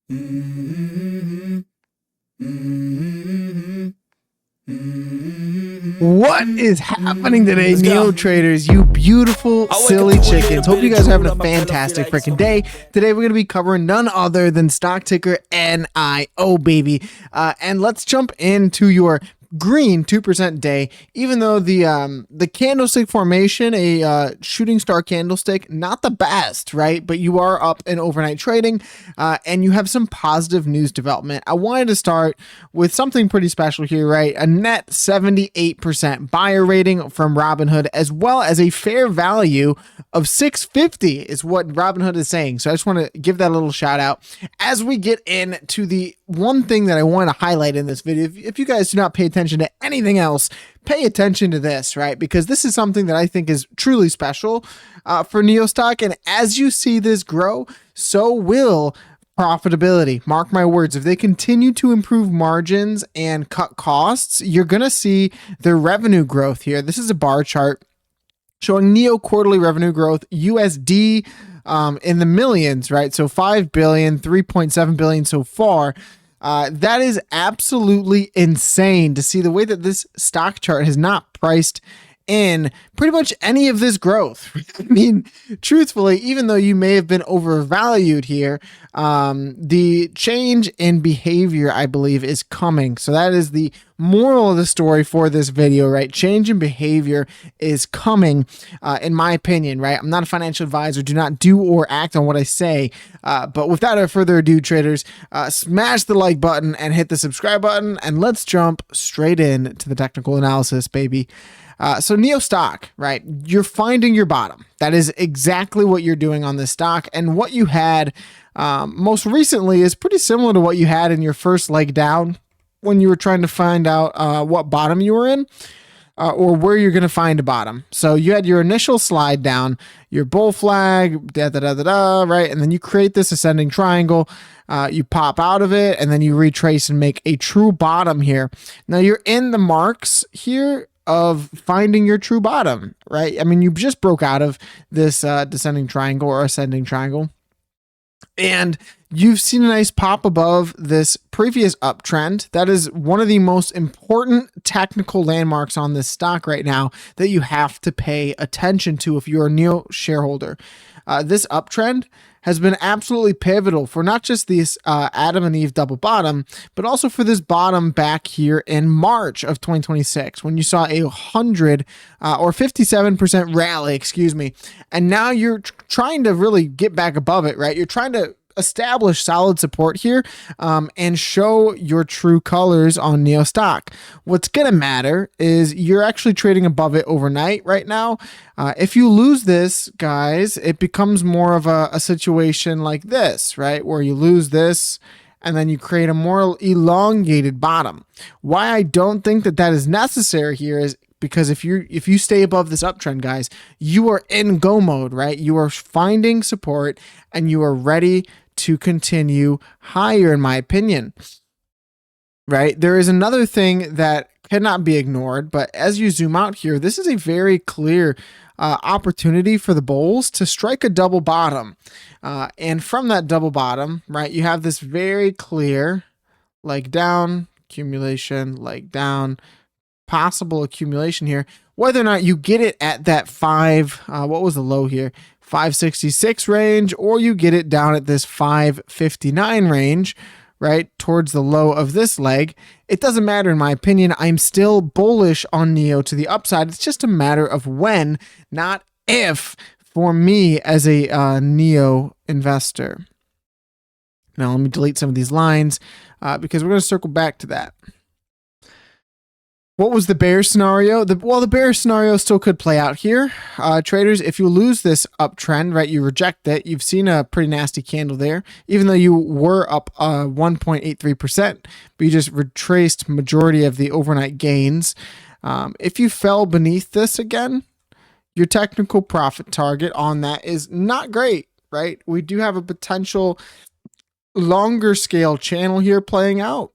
What is happening today, Neo traders? You beautiful, silly chickens. Hope you guys are having a fantastic freaking day. Today, we're going to be covering none other than stock ticker NIO, baby. And let's jump into your green 2% day. Even though the candlestick formation, a shooting star candlestick, not the best, right? But you are up in overnight trading, and you have some positive news development. I wanted to start with something pretty special here, right? A net 78% buyer rating from Robinhood, as well as a fair value of 650 is what Robinhood is saying. So I just want to give that a little shout out as we get into the one thing that I want to highlight in this video. If you guys do not pay attention to anything else, pay attention to this, right? Because this is something that I think is truly special for Neo stock. And as you see this grow, so will profitability. Mark my words, if they continue to improve margins and cut costs, you're going to see their revenue growth here. This is a bar chart showing Neo quarterly revenue growth, USD, in the millions, right? So 5 billion, 3.7 billion so far. That is absolutely insane to see the way that this stock chart has not priced in pretty much any of this growth. I mean, truthfully, even though you may have been overvalued here, the change in behavior, I believe, is coming. So that is the moral of the story for this video, right? Change in behavior is coming, in my opinion, right? I'm not a financial advisor. Do not do or act on what I say. But without further ado, traders, smash the like button and hit the subscribe button, and let's jump straight in to the technical analysis, baby. So Neo stock, right? You're finding your bottom. That is exactly what you're doing on this stock. And what you had most recently is pretty similar to what you had in your first leg down when you were trying to find out what bottom you were in, or where you're going to find a bottom. So you had your initial slide down, your bull flag, right? And then you create this ascending triangle. You pop out of it, and then you retrace and make a true bottom here. Now you're in the marks here of finding your true bottom, right? I mean, you just broke out of this descending triangle or ascending triangle, and you've seen a nice pop above this previous uptrend. That is one of the most important technical landmarks on this stock right now that you have to pay attention to if you're a Neo shareholder. This uptrend has been absolutely pivotal for not just this Adam and Eve double bottom, but also for this bottom back here in March of 2026, when you saw a 100 or 57% rally, excuse me. And now you're trying to really get back above it, right? You're trying to establish solid support here, and show your true colors on Neo stock. What's going to matter is you're actually trading above it overnight right now. If you lose this, guys, it becomes more of a situation like this, right? Where you lose this and then you create a more elongated bottom. Why I don't think that that is necessary here is because if you stay above this uptrend, guys, you are in go mode, right? You are finding support and you are ready to continue higher, in my opinion, right? There is another thing that cannot be ignored, but as you zoom out here, this is a very clear opportunity for the bulls to strike a double bottom. And from that double bottom, right, you have this very clear leg down, accumulation, leg down, possible accumulation here. Whether or not you get it at that what was the low here? 566 range, or you get it down at this 559 range, right, towards the low of this leg. It doesn't matter, in my opinion. I'm still bullish on Neo to the upside. It's just a matter of when, not if, for me as a Neo investor. Now, let me delete some of these lines because we're going to circle back to that. What was the bear scenario? The bear scenario still could play out here. Traders, if you lose this uptrend, right, you reject it. You've seen a pretty nasty candle there, even though you were up 1.83%, but you just retraced majority of the overnight gains. If you fell beneath this again, your technical profit target on that is not great, right? We do have a potential longer scale channel here playing out,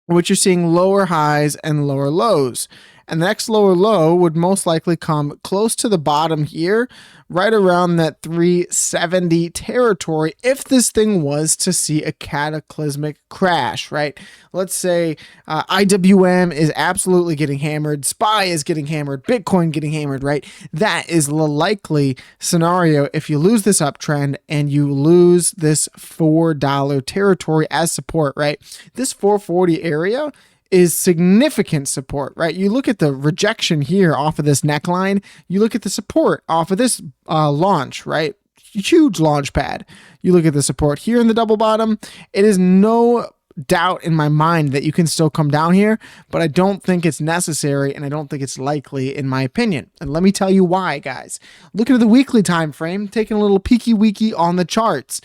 which you're seeing lower highs and lower lows. And the next lower low would most likely come close to the bottom here, right around that 370 territory, if this thing was to see a cataclysmic crash, right? Let's say IWM is absolutely getting hammered, SPY is getting hammered, Bitcoin getting hammered, right? That is the likely scenario if you lose this uptrend and you lose this $4 territory as support, right? This 440 area is significant support, right? You look at the rejection here off of this neckline, you look at the support off of this launch, right? Huge launch pad. You look at the support here in the double bottom, it is no doubt in my mind that you can still come down here, but I don't think it's necessary and I don't think it's likely in my opinion. And let me tell you why, guys. Looking at the weekly time frame, taking a little peeky weeky on the charts,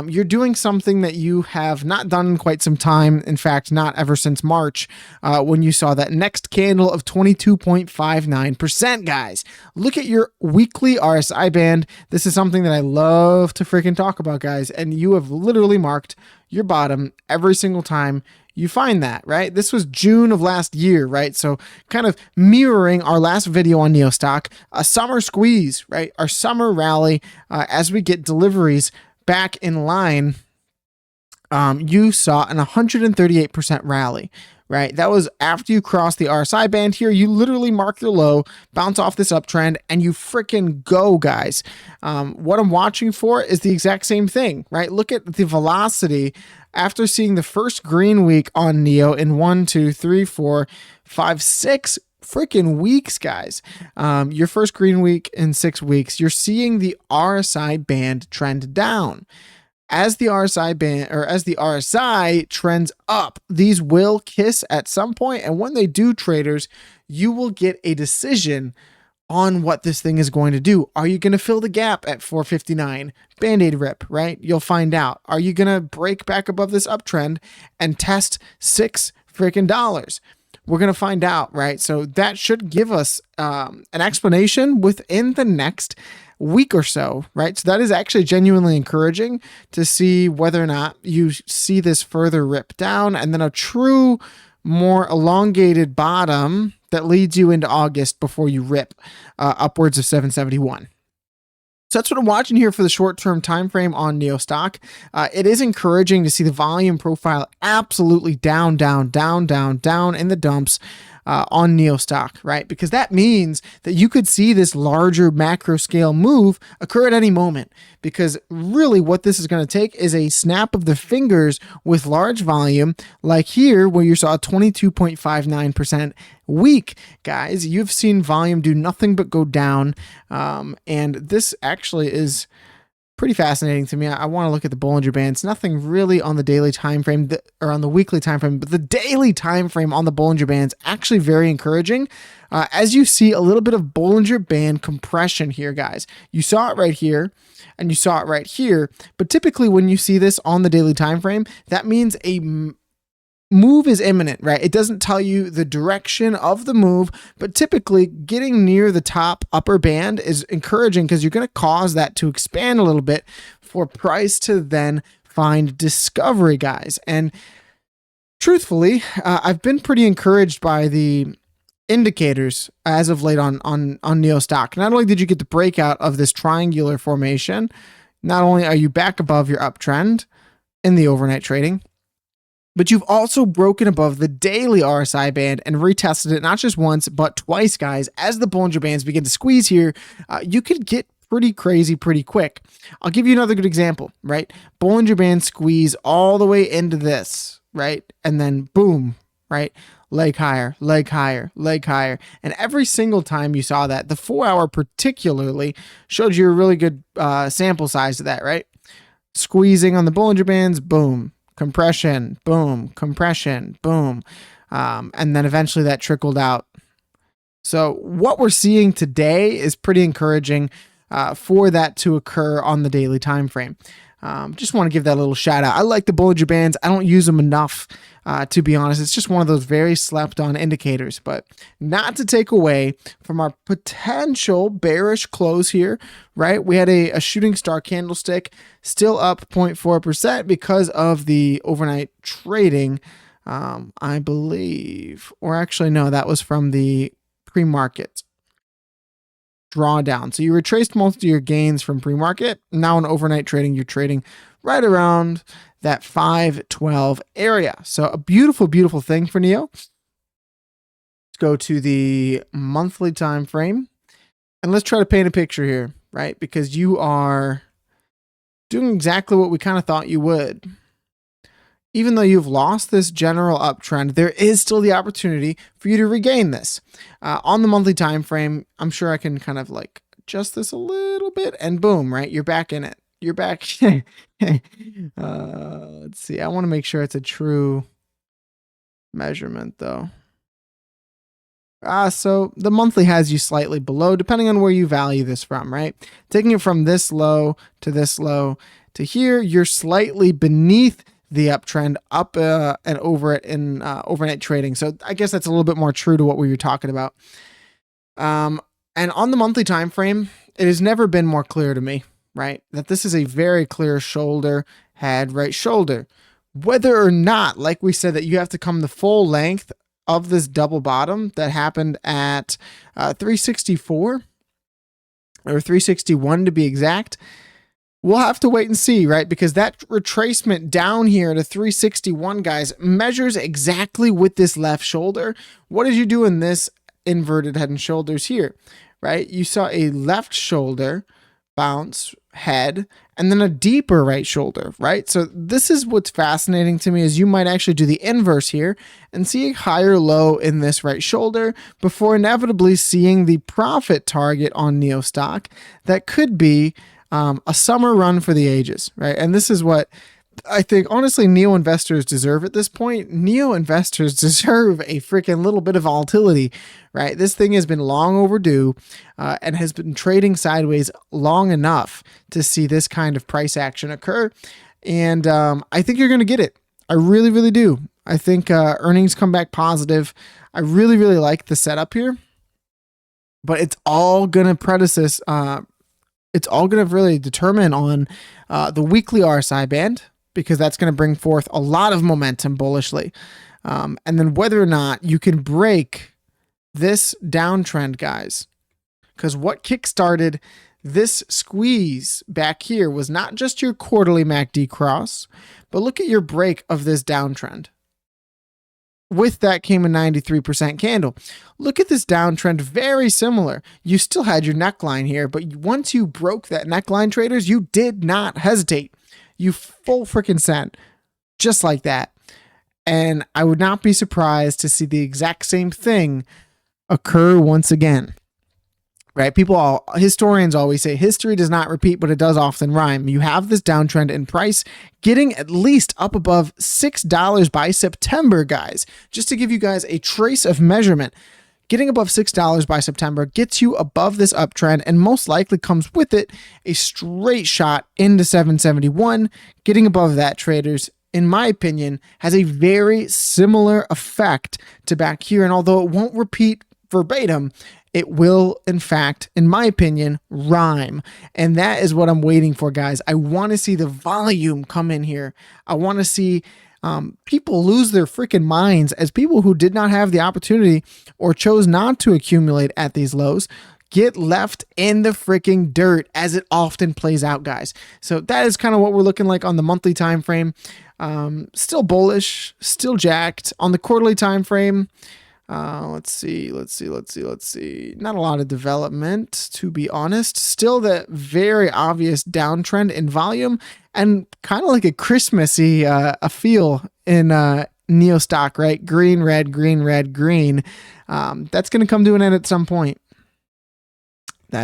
you're doing something that you have not done in quite some time. In fact, not ever since March, when you saw that next candle of 22.59%, guys. Look at your weekly RSI band. This is something that I love to freaking talk about, guys, and you have literally marked your bottom every single time you find that, right? This was June of last year, right? So kind of mirroring our last video on Neostock, a summer squeeze, right? Our summer rally, as we get deliveries back in line, you saw an 138% rally, right? That was after you cross the RSI band here. You literally mark your low, bounce off this uptrend, and you freaking go, guys. What I'm watching for is the exact same thing, right? Look at the velocity after seeing the first green week on Neo in 1, 2, 3, 4, 5, 6 freaking weeks, guys. Your first green week in 6 weeks, you're seeing the RSI band trend down. As the RSI band, or as the RSI trends up, these will kiss at some point, and when they do, traders, you will get a decision on what this thing is going to do. Are you going to fill the gap at 459? Band-Aid rip, right? You'll find out. Are you going to break back above this uptrend and test $6 freaking dollars? We're going to find out, right? So that should give us an explanation within the next week or so, right? So that is actually genuinely encouraging to see whether or not you see this further rip down and then a true, more elongated bottom that leads you into August before you rip upwards of 771. So that's what I'm watching here for the short-term time frame on Neostock. It is encouraging to see the volume profile absolutely down in the dumps on Neostock, right? Because that means that you could see this larger macro scale move occur at any moment. Because really what this is going to take is a snap of the fingers with large volume, like here where you saw 22.59% week, guys. You've seen volume do nothing but go down, and this actually is pretty fascinating to me. I want to look at the Bollinger Bands. Nothing really on the daily time frame or on the weekly time frame, but the daily time frame on the Bollinger Bands actually very encouraging. As you see a little bit of Bollinger Band compression here, guys. You saw it right here and you saw it right here, but typically when you see this on the daily time frame, that means a move is imminent, right? It doesn't tell you the direction of the move, but typically getting near the top upper band is encouraging because you're going to cause that to expand a little bit for price to then find discovery, guys. And truthfully, I've been pretty encouraged by the indicators as of late on Neostock. Not only did you get the breakout of this triangular formation, not only are you back above your uptrend in the overnight trading, but you've also broken above the daily RSI band and retested it not just once, but twice, guys. As the Bollinger Bands begin to squeeze here, you could get pretty crazy pretty quick. I'll give you another good example, right? Bollinger Band squeeze all the way into this, right? And then boom, right? Leg higher, leg higher, leg higher. And every single time you saw that, the 4 hour particularly showed you a really good sample size of that, right? Squeezing on the Bollinger Bands, boom. Compression, boom, compression, boom. And then eventually that trickled out. So what we're seeing today is pretty encouraging for that to occur on the daily time frame. Just want to give that a little shout out. I like the Bollinger Bands. I don't use them enough, to be honest. It's just one of those very slept on indicators, but not to take away from our potential bearish close here, right? We had a shooting star candlestick still up 0.4% because of the overnight trading, I believe, or actually, no, that was from the pre-market drawdown. So you retraced most of your gains from pre-market. Now in overnight trading, you're trading right around that 512 area. So a beautiful, beautiful thing for NEO. Let's go to the monthly time frame and let's try to paint a picture here, right? Because you are doing exactly what we kind of thought you would. Even though you've lost this general uptrend, there is still the opportunity for you to regain this. On the monthly time frame, I'm sure I can kind of like adjust this a little bit and boom, right? You're back in it. You're back. Let's see. I want to make sure it's a true measurement though. So the monthly has you slightly below, depending on where you value this from, right? Taking it from this low to here, you're slightly beneath the uptrend up and over it in overnight trading. So I guess that's a little bit more true to what we were talking about. And on the monthly time frame, it has never been more clear to me, right, that this is a very clear shoulder, head, right shoulder. Whether or not, like we said, that you have to come the full length of this double bottom that happened at 364 or 361 to be exact, we'll have to wait and see, right? Because that retracement down here to 361, guys, measures exactly with this left shoulder. What did you do in this inverted head and shoulders here, right? You saw a left shoulder bounce head and then a deeper right shoulder, right? So this is what's fascinating to me is you might actually do the inverse here and see a higher low in this right shoulder before inevitably seeing the profit target on NEO stock that could be a summer run for the ages, right? And this is what I think, honestly, NEO investors deserve at this point. NEO investors deserve a freaking little bit of volatility, right? This thing has been long overdue and has been trading sideways long enough to see this kind of price action occur. And I think you're going to get it. I really, really do. I think earnings come back positive. I really, really like the setup here, but it's all going to it's all going to really determine on the weekly RSI band, because that's going to bring forth a lot of momentum bullishly. And then whether or not you can break this downtrend, guys, because what kickstarted this squeeze back here was not just your quarterly MACD cross, but look at your break of this downtrend. With that came a 93% candle. Look at this downtrend, very similar. You still had your neckline here, but once you broke that neckline, traders, you did not hesitate. You full freaking sent, just like that. And I would not be surprised to see the exact same thing occur once again. Right? Historians always say history does not repeat, but it does often rhyme. You have this downtrend in price getting at least up above $6 by September, guys. Just to give you guys a trace of measurement, getting above $6 by September gets you above this uptrend and most likely comes with it a straight shot into 771. Getting above that, traders, in my opinion, has a very similar effect to back here. And although it won't repeat verbatim, it will, in fact, in my opinion, rhyme. And that is what I'm waiting for, guys. I want to see the volume come in here. I want to see people lose their freaking minds as people who did not have the opportunity or chose not to accumulate at these lows get left in the freaking dirt, as it often plays out, guys. So that is kind of what we're looking like on the monthly time frame. Still bullish, still jacked. On the quarterly time frame, let's see. Not a lot of development, to be honest. Still that very obvious downtrend in volume and kind of like a Christmassy a feel in NEO stock, right? Green, red, green, red, green. That's going to come to an end at some point. And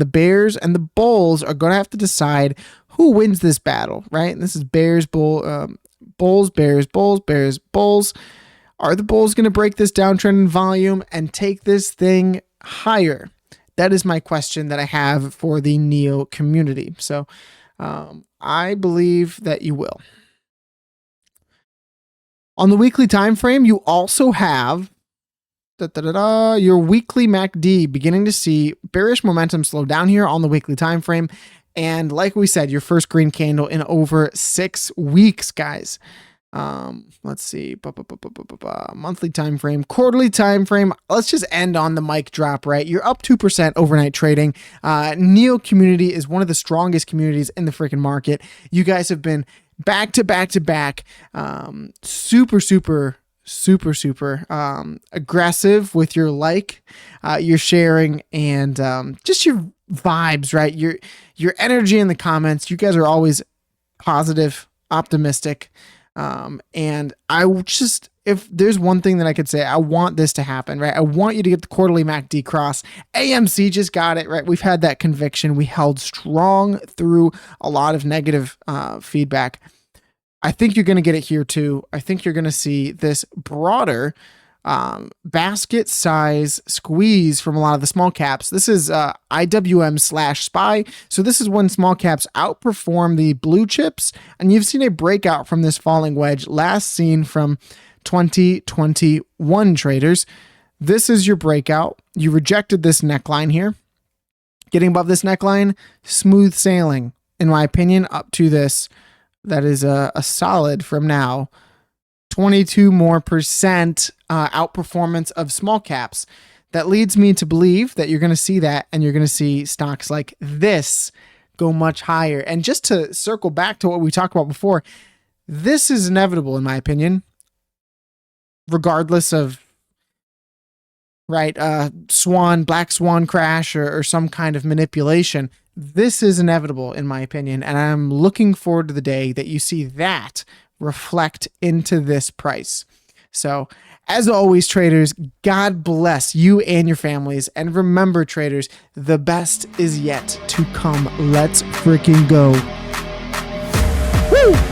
the Bears and the Bulls are going to have to decide who wins this battle, right? And this is Bears, Bulls, Bears, Bulls, Bears, Bulls. Are the Bulls going to break this downtrend in volume and take this thing higher? That is my question that I have for the NEO community. So I believe that you will. On the weekly time frame, you also have your weekly MACD beginning to see bearish momentum slow down here on the weekly time frame. And like we said, your first green candle in over 6 weeks, guys. Let's see, monthly time frame, quarterly time frame. Let's just end on the mic drop, right? You're up 2% overnight trading. Neo community is one of the strongest communities in the freaking market. You guys have been back to back to back, super aggressive with your sharing, and just your vibes, right? Your energy in the comments. You guys are always positive, optimistic. And if there's one thing that I could say, I want this to happen, right? I want you to get the quarterly MACD cross. AMC just got it, right? We've had that conviction. We held strong through a lot of negative feedback. I think you're going to get it here too. I think you're going to see this broader basket size squeeze from a lot of the small caps. This is IWM/SPY. So this is when small caps outperform the blue chips, and you've seen a breakout from this falling wedge last seen from 2021 traders. This is your breakout. You rejected this neckline here. Getting above this neckline, smooth sailing, in my opinion, up to this. That is a solid from now 22% more outperformance of small caps. That leads me to believe that you're going to see that, and you're going to see stocks like this go much higher. And just to circle back to what we talked about before, this is inevitable in my opinion, regardless of black swan crash or some kind of manipulation. This is inevitable in my opinion, and I'm looking forward to the day that you see that reflect into this price. So as always, traders, God bless you and your families. And remember, traders, the best is yet to come. Let's freaking go. Woo!